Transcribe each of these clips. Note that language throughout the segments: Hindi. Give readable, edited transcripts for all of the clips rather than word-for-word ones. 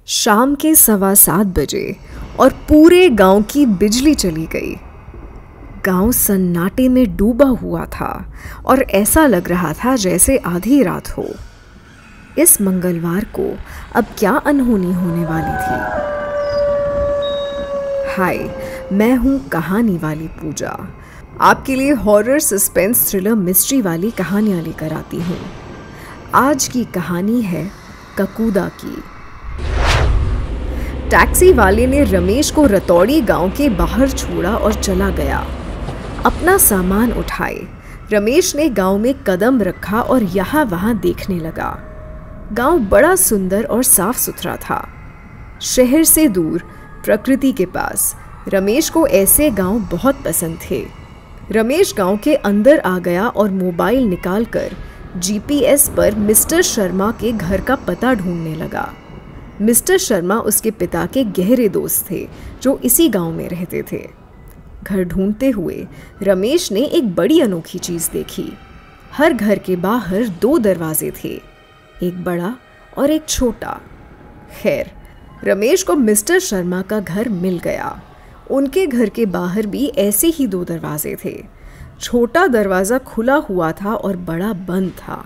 शाम के 7:15 बजे और पूरे गांव की बिजली चली गई। गांव सन्नाटे में डूबा हुआ था और ऐसा लग रहा था जैसे आधी रात हो। इस मंगलवार को अब क्या अनहोनी होने वाली थी। हाय, मैं हूँ कहानी वाली पूजा। आपके लिए हॉरर, सस्पेंस, थ्रिलर, मिस्ट्री वाली कहानियाँ लेकर आती हूँ। आज की कहानी है ककूदा की। टैक्सी वाले ने रमेश को रतौड़ी गांव के बाहर छोड़ा और चला गया। अपना सामान उठाए रमेश ने गांव में कदम रखा और यहाँ वहाँ देखने लगा। गांव बड़ा सुंदर और साफ सुथरा था। शहर से दूर, प्रकृति के पास। रमेश को ऐसे गांव बहुत पसंद थे। रमेश गांव के अंदर आ गया और मोबाइल निकालकर जीपीएस पर मिस्टर शर्मा के घर का पता ढूंढने लगा। मिस्टर शर्मा उसके पिता के गहरे दोस्त थे जो इसी गांव में रहते थे। घर ढूंढते हुए रमेश ने एक बड़ी अनोखी चीज देखी। हर घर के बाहर 2 दरवाजे थे, एक बड़ा और एक छोटा। खैर, रमेश को मिस्टर शर्मा का घर मिल गया। उनके घर के बाहर भी ऐसे ही 2 दरवाजे थे। छोटा दरवाज़ा खुला हुआ था और बड़ा बंद था।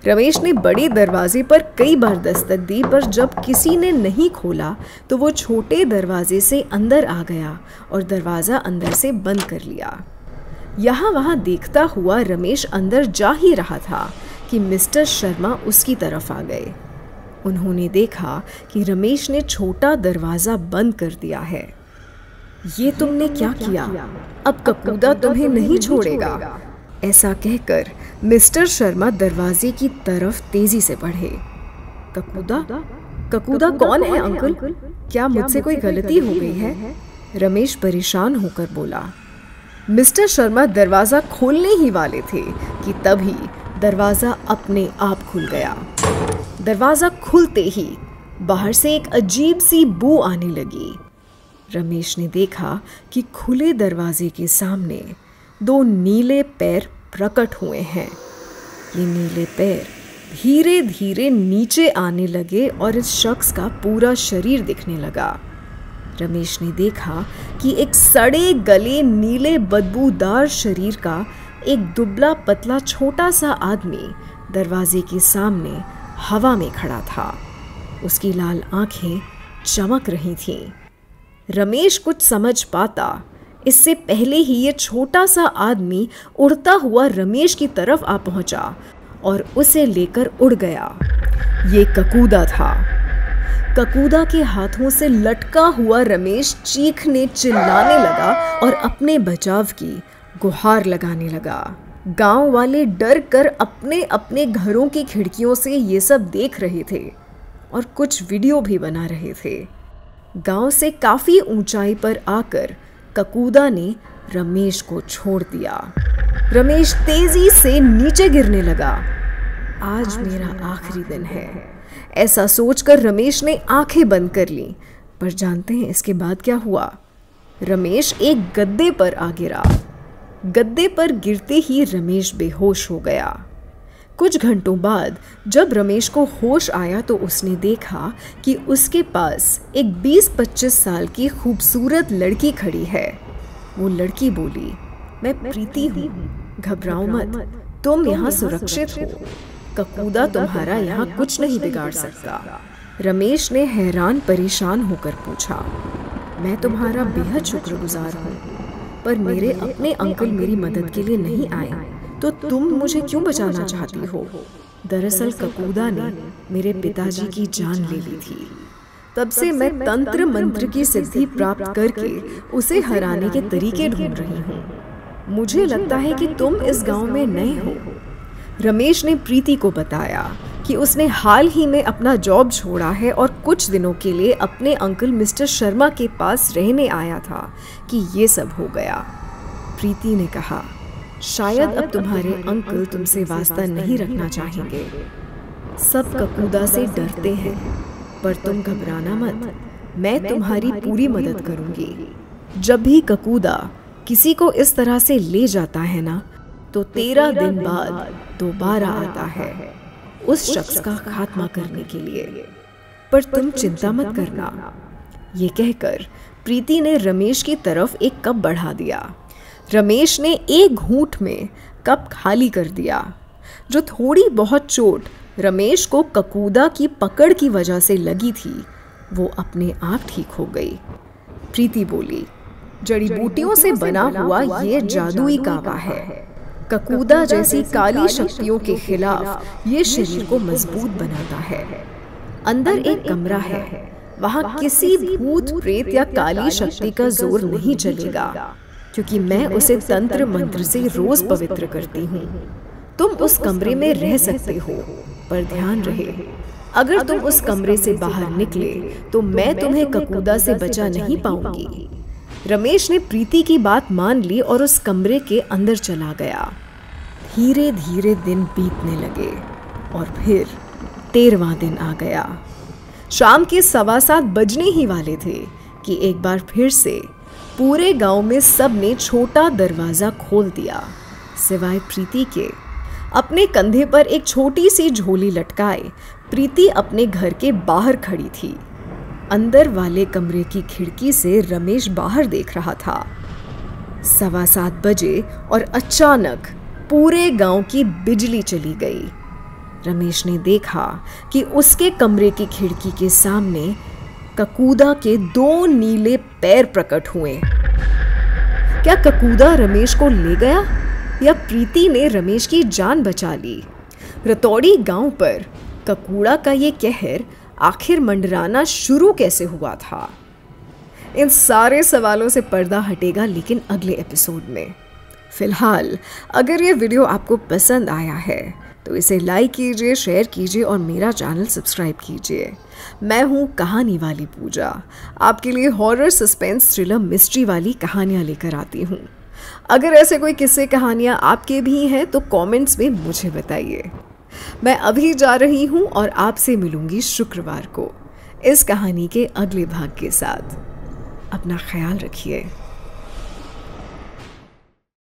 रमेश ने बड़े दरवाजे पर कई बार दस्तक दी, पर जब किसी ने नहीं खोला तो वो छोटे दरवाजे से अंदर आ गया और दरवाज़ा अंदर से बंद कर लिया। यहाँ वहाँ देखता हुआ रमेश अंदर जा ही रहा था कि मिस्टर शर्मा उसकी तरफ आ गए। उन्होंने देखा कि रमेश ने छोटा दरवाज़ा बंद कर दिया है। ये तुमने क्या किया? अब ककूदा तुम्हें नहीं छोड़ेगा। ऐसा कहकर मिस्टर शर्मा दरवाजे की तरफ तेजी से बढ़े। ककूदा? ककूदा कौन है अंकल? क्या मुझसे कोई गलती हो गई है? रमेश परेशान होकर बोला। मिस्टर शर्मा दरवाजा खोलने ही वाले थे कि तभी दरवाजा अपने आप खुल गया। दरवाजा खुलते ही बाहर से एक अजीब सी बू आने लगी। रमेश ने देखा कि खुले दरवाजे के सामने 2 नीले पैर प्रकट हुए हैं। ये नीले पैर धीरे धीरे नीचे आने लगे और इस शख्स का पूरा शरीर दिखने लगा। रमेश ने देखा कि एक सड़े गले, नीले बदबूदार शरीर का एक दुबला पतला छोटा सा आदमी दरवाजे के सामने हवा में खड़ा था। उसकी लाल आंखें चमक रही थीं। रमेश कुछ समझ पाता इससे पहले ही ये छोटा सा आदमी उड़ता हुआ रमेश की तरफ आ पहुंचा और उसे लेकर उड़ गया। ये ककूदा था। ककूदा के हाथों से लटका हुआ रमेश चीखने चिल्लाने लगा और अपने बचाव की गुहार लगाने लगा। गांव वाले डर कर अपने अपने घरों की खिड़कियों से ये सब देख रहे थे और कुछ वीडियो भी बना रहे थे। गांव से काफी ऊंचाई पर आकर ककूदा ने रमेश को छोड़ दिया। रमेश तेजी से नीचे गिरने लगा। आज मेरा आखिरी दिन है, ऐसा सोचकर रमेश ने आंखें बंद कर ली। पर जानते हैं इसके बाद क्या हुआ? रमेश एक गद्दे पर आ गिरा। गद्दे पर गिरते ही रमेश बेहोश हो गया। कुछ घंटों बाद जब रमेश को होश आया तो उसने देखा कि उसके पास एक 20-25 साल की खूबसूरत लड़की खड़ी है। वो लड़की बोली, मैं प्रीति हूँ, घबराओ मत, तुम यहाँ सुरक्षित हो। ककूदा तुम्हारा यहाँ कुछ नहीं बिगाड़ सकता। रमेश ने हैरान परेशान होकर पूछा, मैं तुम्हारा बेहद शुक्रगुजार हूँ, पर मेरे अपने अंकल मेरी मदद के लिए नहीं आए, तो तुम मुझे क्यों बचाना चाहती हो? दरअसल ककूदा ने मेरे पिताजी की जान ले ली थी। तब से मैं तंत्र मंत्र की सिद्धि प्राप्त करके उसे हराने के तरीके ढूंढ रही हूँ। मुझे लगता है कि तुम इस गांव में नए हो। रमेश ने प्रीति को बताया कि उसने हाल ही में अपना जॉब छोड़ा है और कुछ दिनों के लिए अपने अंकल मिस्टर शर्मा के पास रहने आया था कि ये सब हो गया। प्रीति ने कहा, शायद अब तुम्हारे अंकल तुमसे वास्ता नहीं रखना चाहेंगे। सब ककूदा से डरते हैं, पर तुम घबराना मत, मैं तुम्हारी पूरी मदद करूंगी। जब भी ककूदा किसी को इस तरह से ले जाता है ना, तो 13 दिन बाद दोबारा आता है उस शख्स का खात्मा करने के लिए। पर तुम चिंता मत करना। ये कहकर प्रीति ने रमेश की तरफ एक कप बढ़ा दिया। रमेश ने एक घूंट में कप खाली कर दिया। जो थोड़ी बहुत चोट रमेश को ककूदा की पकड़ की वजह से लगी थी, वो अपने आप ठीक हो गई। प्रीति बोली, जड़ी बूटियों से बना हुआ ये जादुई कावा है। ककूदा जैसी काली शक्तियों के खिलाफ ये शरीर को मजबूत बनाता है। अंदर एक कमरा है, वहाँ किसी भूत प्रेत या काली शक्ति का जोर नहीं चलेगा, क्योंकि मैं उसे तंत्र मंत्र से रोज पवित्र करती हूँ। तुम उस कमरे में रह सकते हो, पर ध्यान रहे, अगर तुम उस कमरे से बाहर निकले तो मैं तुम्हें ककूदा से बचा नहीं पाऊंगी। रमेश ने प्रीति की बात मान ली और उस कमरे के अंदर चला गया। धीरे धीरे दिन बीतने लगे और फिर 13वां दिन आ गया। शाम के 7:15 बजने ही वाले थे कि एक बार फिर से पूरे गांव में सब ने छोटा दरवाजा खोल दिया, सिवाय प्रीति के। अपने कंधे पर एक छोटी सी झोली लटकाए प्रीति अपने घर के बाहर खड़ी थी। अंदर वाले कमरे की खिड़की से रमेश बाहर देख रहा था। 7:15 बजे और अचानक पूरे गांव की बिजली चली गई। रमेश ने देखा कि उसके कमरे की खिड़की के सामने ककूदा के 2 नीले पैर प्रकट हुए। क्या ककूदा रमेश को ले गया या प्रीति ने रमेश की जान बचा ली? रतौड़ी गांव पर ककूड़ा का ये कहर आखिर मंडराना शुरू कैसे हुआ था? इन सारे सवालों से पर्दा हटेगा, लेकिन अगले एपिसोड में। फिलहाल अगर ये वीडियो आपको पसंद आया है तो इसे लाइक कीजिए, शेयर कीजिए और मेरा चैनल सब्सक्राइब कीजिए। मैं हूँ कहानी वाली पूजा, आपके लिए हॉरर, सस्पेंस, थ्रिलर, मिस्ट्री वाली कहानियाँ लेकर आती हूँ। अगर ऐसे कोई किस्से कहानियाँ आपके भी हैं तो कमेंट्स में मुझे बताइए। मैं अभी जा रही हूँ और आपसे मिलूंगी शुक्रवार को इस कहानी के अगले भाग के साथ। अपना ख्याल रखिए।